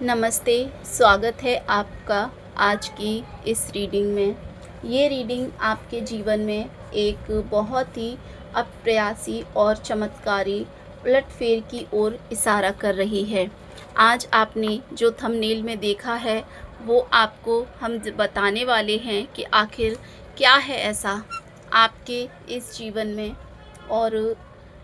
नमस्ते, स्वागत है आपका आज की इस रीडिंग में। ये रीडिंग आपके जीवन में एक बहुत ही अप्रत्याशी और चमत्कारी उलटफेर की ओर इशारा कर रही है। आज आपने जो थंबनेल में देखा है, वो आपको हम बताने वाले हैं कि आखिर क्या है ऐसा आपके इस जीवन में और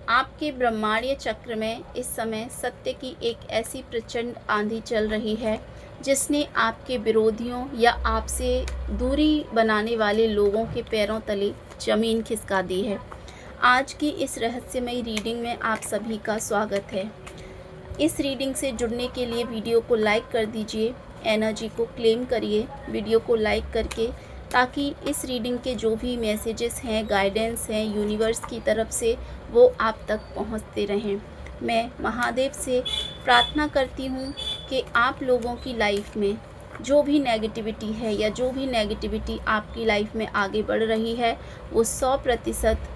आपके ब्रह्मांडीय चक्र में इस समय सत्य की एक ऐसी प्रचंड आंधी चल रही है जिसने आपके विरोधियों या आपसे दूरी बनाने वाले लोगों के पैरों तले जमीन खिसका दी है। आज की इस रहस्यमयी रीडिंग में आप सभी का स्वागत है। इस रीडिंग से जुड़ने के लिए वीडियो को लाइक कर दीजिए, एनर्जी को क्लेम करिए वीडियो को लाइक करके, ताकि इस रीडिंग के जो भी मैसेजेस हैं, गाइडेंस हैं यूनिवर्स की तरफ से, वो आप तक पहुंचते रहें। मैं महादेव से प्रार्थना करती हूं कि आप लोगों की लाइफ में जो भी नेगेटिविटी है या जो भी नेगेटिविटी आपकी लाइफ में आगे बढ़ रही है, वो 100%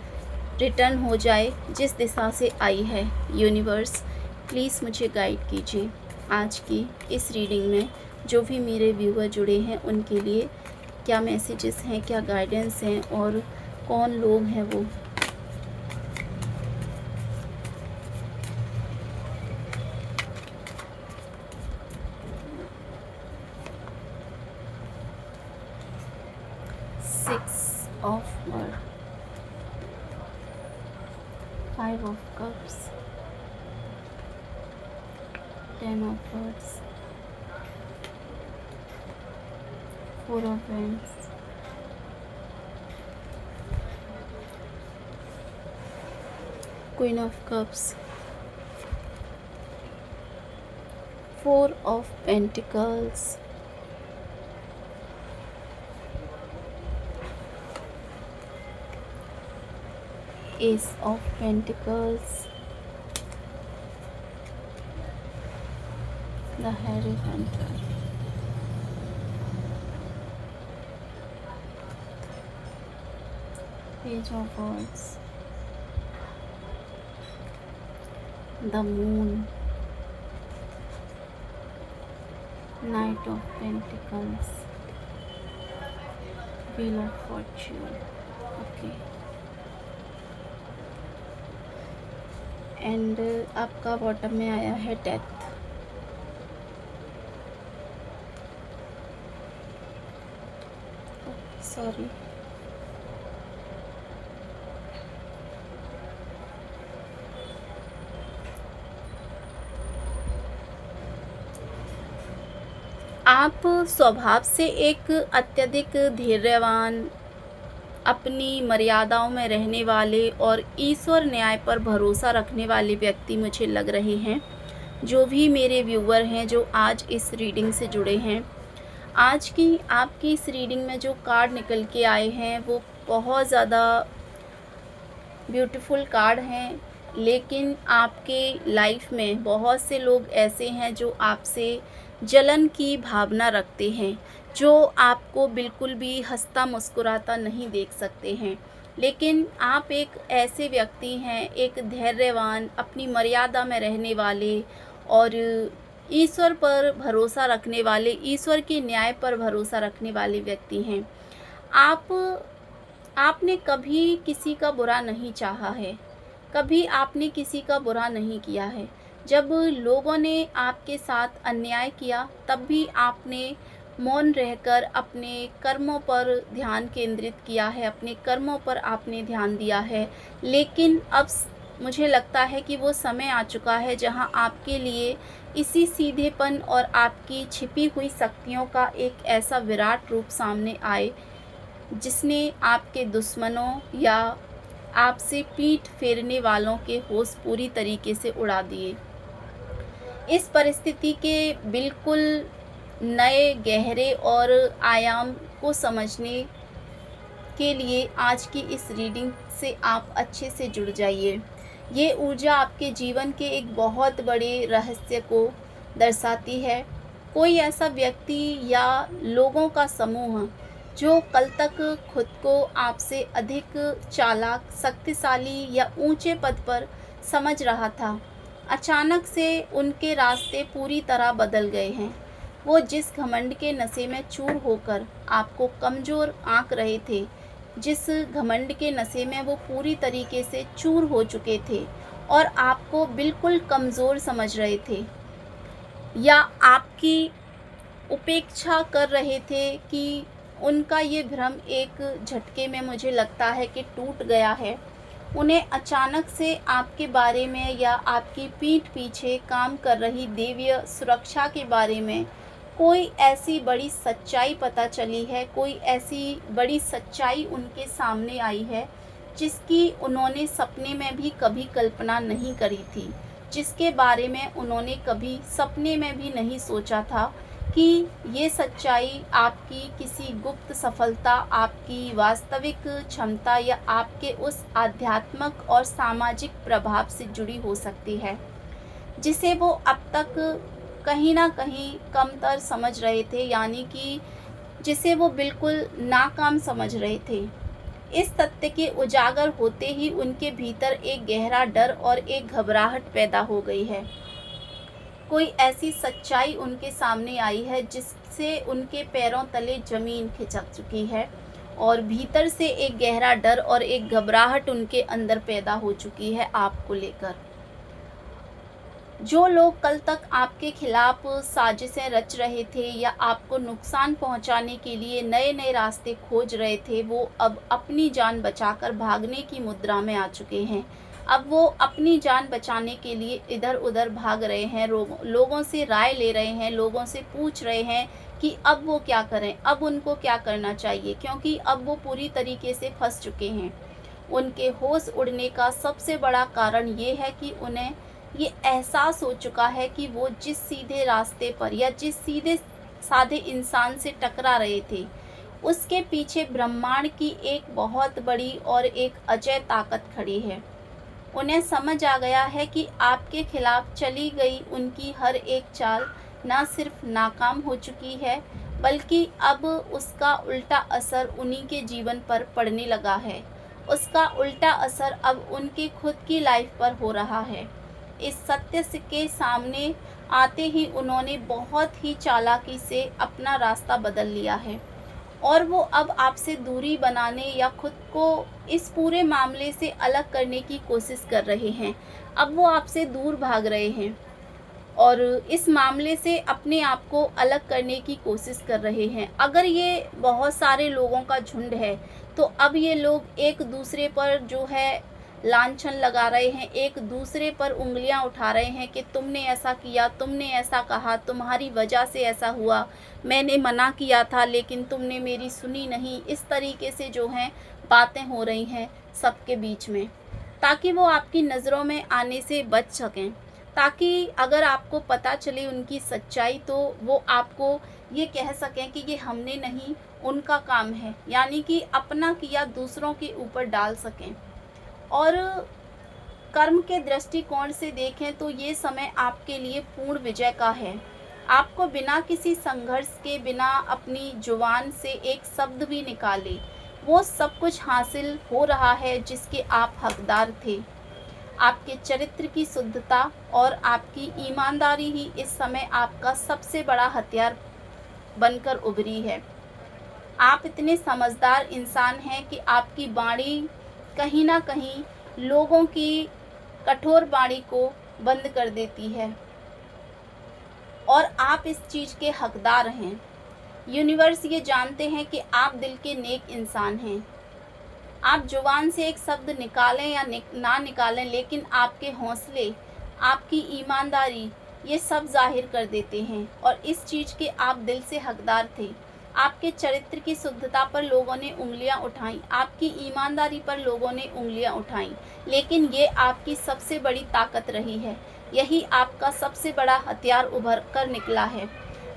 रिटर्न हो जाए जिस दिशा से आई है। यूनिवर्स प्लीज़ मुझे गाइड कीजिए। आज की इस रीडिंग में जो भी मेरे व्यूअर जुड़े हैं उनके लिए क्या मैसेजेस हैं, क्या गाइडेंस हैं और कौन लोग हैं वो। Six of word, 5 of cups, 10 of words, 4 of wands, Queen of Cups, 4 of Pentacles, Ace of Pentacles, the Hierophant, Page of Wands, the Moon, Knight of Pentacles, Wheel of Fortune. Okay, and आपका bottom में आया है death. Sorry, आप स्वभाव से एक अत्यधिक धैर्यवान, अपनी मर्यादाओं में रहने वाले और ईश्वर न्याय पर भरोसा रखने वाले व्यक्ति मुझे लग रहे हैं। जो भी मेरे व्यूअर हैं जो आज इस रीडिंग से जुड़े हैं, आज की आपकी इस रीडिंग में जो कार्ड निकल के आए हैं वो बहुत ज़्यादा ब्यूटीफुल कार्ड हैं। लेकिन आपके लाइफ में बहुत से लोग ऐसे हैं जो आपसे जलन की भावना रखते हैं, जो आपको बिल्कुल भी हंसता मुस्कुराता नहीं देख सकते हैं। लेकिन आप एक ऐसे व्यक्ति हैं, एक धैर्यवान, अपनी मर्यादा में रहने वाले और ईश्वर पर भरोसा रखने वाले, ईश्वर के न्याय पर भरोसा रखने वाले व्यक्ति हैं। आपने कभी किसी का बुरा नहीं चाहा है, कभी आपने किसी का बुरा नहीं किया है। जब लोगों ने आपके साथ अन्याय किया तब भी आपने मौन रहकर अपने कर्मों पर ध्यान केंद्रित किया है, अपने कर्मों पर आपने ध्यान दिया है। लेकिन अब मुझे लगता है कि वो समय आ चुका है जहां आपके लिए इसी सीधेपन और आपकी छिपी हुई शक्तियों का एक ऐसा विराट रूप सामने आए जिसने आपके दुश्मनों या आपसे पीठ फेरने वालों के होश पूरी तरीके से उड़ा दिए। इस परिस्थिति के बिल्कुल नए गहरे और आयाम को समझने के लिए आज की इस रीडिंग से आप अच्छे से जुड़ जाइए। ये ऊर्जा आपके जीवन के एक बहुत बड़े रहस्य को दर्शाती है। कोई ऐसा व्यक्ति या लोगों का समूह जो कल तक खुद को आपसे अधिक चालाक, शक्तिशाली या ऊंचे पद पर समझ रहा था, अचानक से उनके रास्ते पूरी तरह बदल गए हैं। वो जिस घमंड के नशे में चूर होकर आपको कमज़ोर आंक रहे थे, जिस घमंड के नशे में वो पूरी तरीके से चूर हो चुके थे और आपको बिल्कुल कमज़ोर समझ रहे थे या आपकी उपेक्षा कर रहे थे, कि उनका ये भ्रम एक झटके में मुझे लगता है कि टूट गया है। उन्हें अचानक से आपके बारे में या आपकी पीठ पीछे काम कर रही देवीय सुरक्षा के बारे में कोई ऐसी बड़ी सच्चाई पता चली है, कोई ऐसी बड़ी सच्चाई उनके सामने आई है, जिसकी उन्होंने सपने में भी कभी कल्पना नहीं करी थी, जिसके बारे में उन्होंने कभी सपने में भी नहीं सोचा था कि ये सच्चाई आपकी किसी गुप्त सफलता, आपकी वास्तविक क्षमता या आपके उस आध्यात्मिक और सामाजिक प्रभाव से जुड़ी हो सकती है, जिसे वो अब तक कहीं न कहीं कमतर समझ रहे थे, यानी कि जिसे वो बिल्कुल नाकाम समझ रहे थे। इस तथ्य के उजागर होते ही उनके भीतर एक गहरा डर और एक घबराहट पैदा हो गई है। कोई ऐसी सच्चाई उनके सामने आई है जिससे उनके पैरों तले ज़मीन खिसक चुकी है और भीतर से एक गहरा डर और एक घबराहट उनके अंदर पैदा हो चुकी है आपको लेकर। जो लोग कल तक आपके खिलाफ साजिशें रच रहे थे या आपको नुकसान पहुंचाने के लिए नए नए रास्ते खोज रहे थे, वो अब अपनी जान बचाकर भागने की मुद्रा में आ चुके हैं। अब वो अपनी जान बचाने के लिए इधर उधर भाग रहे हैं, लोगों से राय ले रहे हैं, लोगों से पूछ रहे हैं कि अब वो क्या करें, अब उनको क्या करना चाहिए, क्योंकि अब वो पूरी तरीके से फंस चुके हैं। उनके होश उड़ने का सबसे बड़ा कारण ये है कि उन्हें ये एहसास हो चुका है कि वो जिस सीधे रास्ते पर या जिस सीधे साधे इंसान से टकरा रहे थे, उसके पीछे ब्रह्मांड की एक बहुत बड़ी और एक अजय ताकत खड़ी है। उन्हें समझ आ गया है कि आपके खिलाफ चली गई उनकी हर एक चाल न सिर्फ नाकाम हो चुकी है, बल्कि अब उसका उल्टा असर उन्हीं के जीवन पर पड़ने लगा है। उसका उल्टा असर अब उनके खुद की लाइफ पर हो रहा है। इस सत्य के सामने आते ही उन्होंने बहुत ही चालाकी से अपना रास्ता बदल लिया है और वो अब आपसे दूरी बनाने या खुद को इस पूरे मामले से अलग करने की कोशिश कर रहे हैं। अब वो आपसे दूर भाग रहे हैं और इस मामले से अपने आप को अलग करने की कोशिश कर रहे हैं। अगर ये बहुत सारे लोगों का झुंड है, तो अब ये लोग एक दूसरे पर जो है लांछन लगा रहे हैं, एक दूसरे पर उंगलियां उठा रहे हैं कि तुमने ऐसा किया, तुमने ऐसा कहा, तुम्हारी वजह से ऐसा हुआ, मैंने मना किया था लेकिन तुमने मेरी सुनी नहीं। इस तरीके से जो हैं बातें हो रही हैं सबके बीच में, ताकि वो आपकी नज़रों में आने से बच सकें, ताकि अगर आपको पता चले उनकी सच्चाई तो वो आपको ये कह सकें कि ये हमने नहीं, उनका काम है, यानी कि अपना किया दूसरों के ऊपर डाल सकें। और कर्म के दृष्टिकोण से देखें तो ये समय आपके लिए पूर्ण विजय का है। आपको बिना किसी संघर्ष के, बिना अपनी जुबान से एक शब्द भी निकाले, वो सब कुछ हासिल हो रहा है जिसके आप हकदार थे। आपके चरित्र की शुद्धता और आपकी ईमानदारी ही इस समय आपका सबसे बड़ा हथियार बनकर उभरी है। आप इतने समझदार इंसान हैं कि आपकी वाणी कहीं ना कहीं लोगों की कठोर वाणी को बंद कर देती है और आप इस चीज़ के हकदार हैं। यूनिवर्स ये जानते हैं कि आप दिल के नेक इंसान हैं। आप जुबान से एक शब्द निकालें या ना निकालें, लेकिन आपके हौसले, आपकी ईमानदारी ये सब जाहिर कर देते हैं और इस चीज़ के आप दिल से हकदार थे। आपके चरित्र की शुद्धता पर लोगों ने उंगलियां उठाई, आपकी ईमानदारी पर लोगों ने उंगलियां उठाई, लेकिन ये आपकी सबसे बड़ी ताकत रही है। यही आपका सबसे बड़ा हथियार उभर कर निकला है।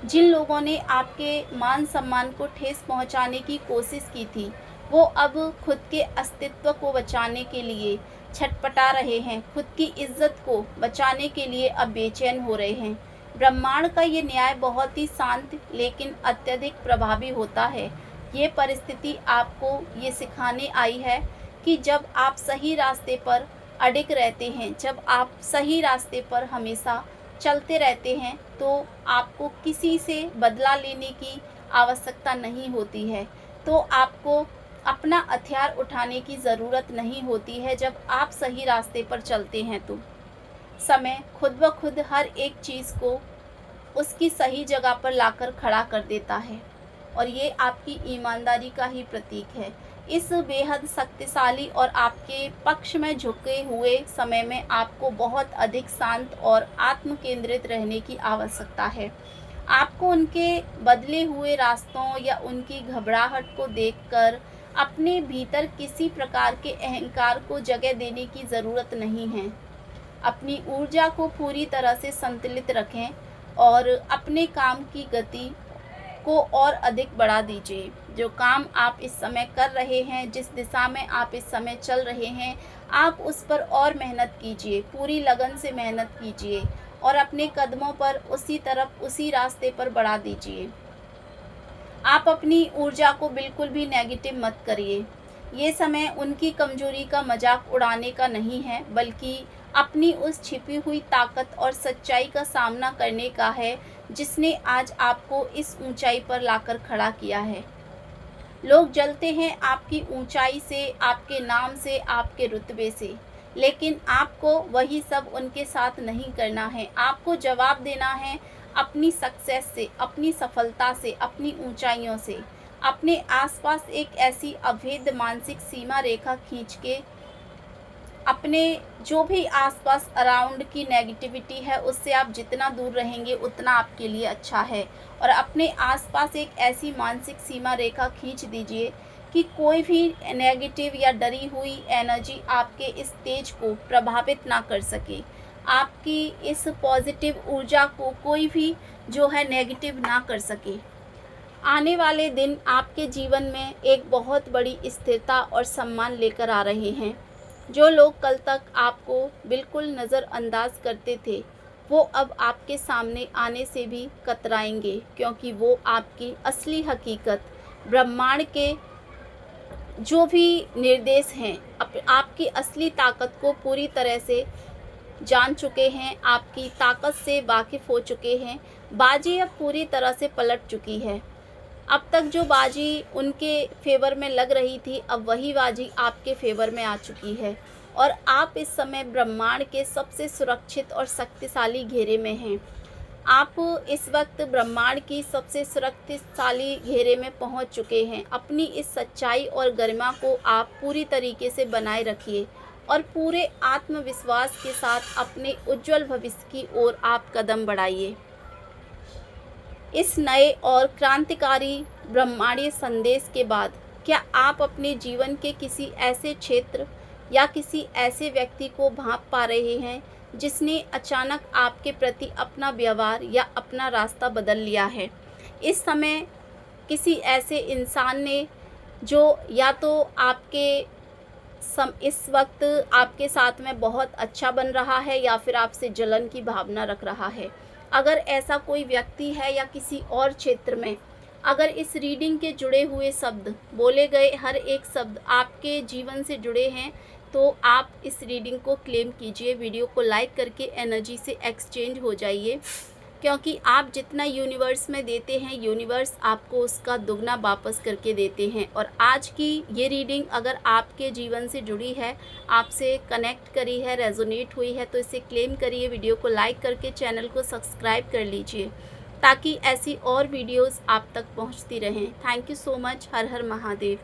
जिन लोगों ने आपके मान सम्मान को ठेस पहुंचाने की कोशिश की थी, वो अब खुद के अस्तित्व को बचाने के लिए छटपटा रहे हैं, खुद की इज्जत को बचाने के लिए अब बेचैन हो रहे हैं। ब्रह्मांड का ये न्याय बहुत ही शांत लेकिन अत्यधिक प्रभावी होता है। ये परिस्थिति आपको ये सिखाने आई है कि जब आप सही रास्ते पर अडिग रहते हैं, जब आप सही रास्ते पर हमेशा चलते रहते हैं, तो आपको किसी से बदला लेने की आवश्यकता नहीं होती है। तो आपको अपना हथियार उठाने की ज़रूरत नहीं होती है जब आप सही रास्ते पर चलते हैं तो। समय खुद ब खुद हर एक चीज़ को उसकी सही जगह पर लाकर खड़ा कर देता है और ये आपकी ईमानदारी का ही प्रतीक है। इस बेहद शक्तिशाली और आपके पक्ष में झुके हुए समय में आपको बहुत अधिक शांत और आत्म केंद्रित रहने की आवश्यकता है। आपको उनके बदले हुए रास्तों या उनकी घबराहट को देखकर अपने भीतर किसी प्रकार के अहंकार को जगह देने की ज़रूरत नहीं है। अपनी ऊर्जा को पूरी तरह से संतुलित रखें और अपने काम की गति को और अधिक बढ़ा दीजिए। जो काम आप इस समय कर रहे हैं, जिस दिशा में आप इस समय चल रहे हैं, आप उस पर और मेहनत कीजिए, पूरी लगन से मेहनत कीजिए और अपने कदमों पर उसी तरफ, उसी रास्ते पर बढ़ा दीजिए। आप अपनी ऊर्जा को बिल्कुल भी नेगेटिव मत करिए। ये समय उनकी कमज़ोरी का मजाक उड़ाने का नहीं है, बल्कि अपनी उस छिपी हुई ताकत और सच्चाई का सामना करने का है, जिसने आज आपको इस ऊंचाई पर लाकर खड़ा किया है। लोग जलते हैं आपकी ऊंचाई से, आपके नाम से, आपके रुतबे से, लेकिन आपको वही सब उनके साथ नहीं करना है। आपको जवाब देना है अपनी सक्सेस से, अपनी सफलता से, अपनी ऊंचाइयों से। अपने आसपास एक ऐसी अभेद्य मानसिक सीमा रेखा खींच के अपने जो भी आसपास अराउंड की नेगेटिविटी है, उससे आप जितना दूर रहेंगे उतना आपके लिए अच्छा है। और अपने आसपास एक ऐसी मानसिक सीमा रेखा खींच दीजिए कि कोई भी नेगेटिव या डरी हुई एनर्जी आपके इस तेज को प्रभावित ना कर सके। आपकी इस पॉजिटिव ऊर्जा को कोई भी जो है नेगेटिव ना कर सके। आने वाले दिन आपके जीवन में एक बहुत बड़ी स्थिरता और सम्मान लेकर आ रहे हैं। जो लोग कल तक आपको बिल्कुल नज़रअंदाज करते थे, वो अब आपके सामने आने से भी कतराएंगे, क्योंकि वो आपकी असली हकीकत, ब्रह्मांड के जो भी निर्देश हैं, आपकी असली ताकत को पूरी तरह से जान चुके हैं, आपकी ताकत से वाकिफ़ हो चुके हैं। बाजी अब पूरी तरह से पलट चुकी है। अब तक जो बाजी उनके फेवर में लग रही थी, अब वही बाजी आपके फेवर में आ चुकी है और आप इस समय ब्रह्मांड के सबसे सुरक्षित और शक्तिशाली घेरे में हैं। आप इस वक्त ब्रह्मांड की सबसे शक्तिशाली घेरे में पहुंच चुके हैं। अपनी इस सच्चाई और गरिमा को आप पूरी तरीके से बनाए रखिए और पूरे आत्मविश्वास के साथ अपने उज्जवल भविष्य की ओर आप कदम बढ़ाइए। इस नए और क्रांतिकारी ब्रह्मांडीय संदेश के बाद क्या आप अपने जीवन के किसी ऐसे क्षेत्र या किसी ऐसे व्यक्ति को भांप पा रहे हैं जिसने अचानक आपके प्रति अपना व्यवहार या अपना रास्ता बदल लिया है? इस समय किसी ऐसे इंसान ने जो या तो इस वक्त आपके साथ में बहुत अच्छा बन रहा है या फिर आपसे जलन की भावना रख रहा है। अगर ऐसा कोई व्यक्ति है या किसी और क्षेत्र में, अगर इस रीडिंग के जुड़े हुए शब्द, बोले गए हर एक शब्द आपके जीवन से जुड़े हैं, तो आप इस रीडिंग को क्लेम कीजिए। वीडियो को लाइक करके एनर्जी से एक्सचेंज हो जाइए, क्योंकि आप जितना यूनिवर्स में देते हैं, यूनिवर्स आपको उसका दुगना वापस करके देते हैं। और आज की ये रीडिंग अगर आपके जीवन से जुड़ी है, आपसे कनेक्ट करी है, रेजोनेट हुई है, तो इसे क्लेम करिए। वीडियो को लाइक करके चैनल को सब्सक्राइब कर लीजिए, ताकि ऐसी और वीडियोस आप तक पहुंचती रहें। Thank you so much. Her her Mahadev.